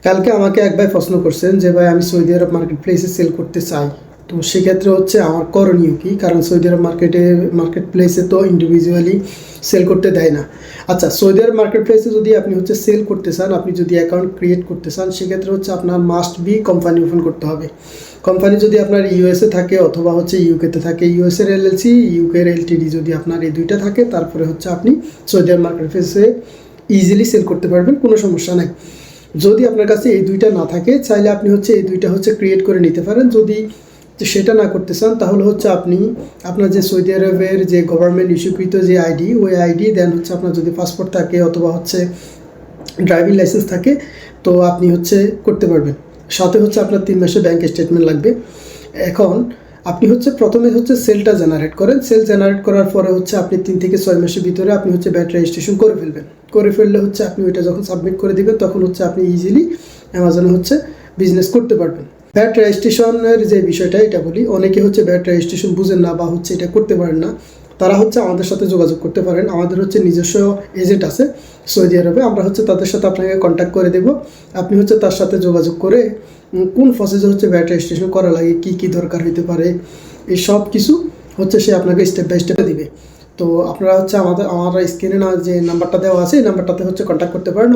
কালকে আমাকে এক ভাই প্রশ্ন করছেন যে ভাই আমি সৌদি আরব মার্কেট প্লেসে সেল করতে চাই, তো সেক্ষেত্রে হচ্ছে আমার করণীয় কী? কারণ সৌদি আরব মার্কেট প্লেসে তো ইন্ডিভিজুয়ালি সেল করতে দেয় না। আচ্ছা, সৌদি আরব মার্কেট প্লেসে যদি আপনি হচ্ছে সেল করতে চান, আপনি যদি অ্যাকাউন্ট ক্রিয়েট করতে চান, সেক্ষেত্রে হচ্ছে আপনার মাস্ট বি কোম্পানি ওপেন করতে হবে। কোম্পানি যদি আপনার ইউএসএ থাকে অথবা হচ্ছে ইউকেতে থাকে, ইউএসএর এলএলসি, ইউকের এলটিডি যদি আপনার এই দুইটা থাকে, তারপরে হচ্ছে আপনি সৌদি আরব মার্কেট প্লেসে ইজিলি সেল করতে পারবেন, কোনো সমস্যা নাই। যদি আপনার কাছে এই দুইটা না থাকে, চাইলে আপনি হচ্ছে এই দুইটা হচ্ছে ক্রিয়েট করে নিতে পারেন। যদি সেটা না করতে চান, তাহলে হচ্ছে আপনি আপনার যে সৌদি আরবের যে গভর্নমেন্ট ইস্যুকৃত যে আইডি, ওই আইডি দেন হচ্ছে আপনার যদি পাসপোর্ট থাকে অথবা হচ্ছে ড্রাইভিং লাইসেন্স থাকে, তো আপনি হচ্ছে করতে পারবেন। সাথে হচ্ছে আপনার 3 মাসের ব্যাংক স্টেটমেন্ট লাগবে। এখন আপনি হচ্ছে প্রথমে হচ্ছে সেলটা জেনারেট করেন। সেল জেনারেট করার পরে হচ্ছে আপনি 3 থেকে 6 মাসের ভিতরে আপনি হচ্ছে ব্যাট রেজিস্ট্রেশন করে ফেলবেন। করে ফেললে হচ্ছে আপনি ওইটা যখন সাবমিট করে দিবেন, তখন হচ্ছে আপনি ইজিলি অ্যামাজনে হচ্ছে বিজনেস করতে পারবেন। ব্যাট রেজিস্ট্রেশনের যে বিষয়টা, এটা বলি, অনেকে হচ্ছে ব্যাট রেজিস্ট্রেশন বুঝেন না বা হচ্ছে এটা করতে পারেন না, তারা হচ্ছে আমাদের সাথে যোগাযোগ করতে পারেন। আমাদের হচ্ছে নিজস্ব এজেন্ট আছে সৌদি আরবে, আমরা হচ্ছে তাদের সাথে আপনাকে কন্ট্যাক্ট করে দেব। আপনি হচ্ছে তার সাথে যোগাযোগ করে কোন প্রসেসে হচ্ছে ব্যাট রেজিস্ট্রেশন করা লাগে, কী কী দরকার হতে পারে, এই সব কিছু হচ্ছে সে আপনাকে স্টেপ বাই স্টেপে দিবে। তো আপনারা হচ্ছে আমার স্ক্রিনে যে নাম্বারটা দেওয়া আছে, এই নাম্বারটাতে হচ্ছে কন্ট্যাক্ট করতে পারেন।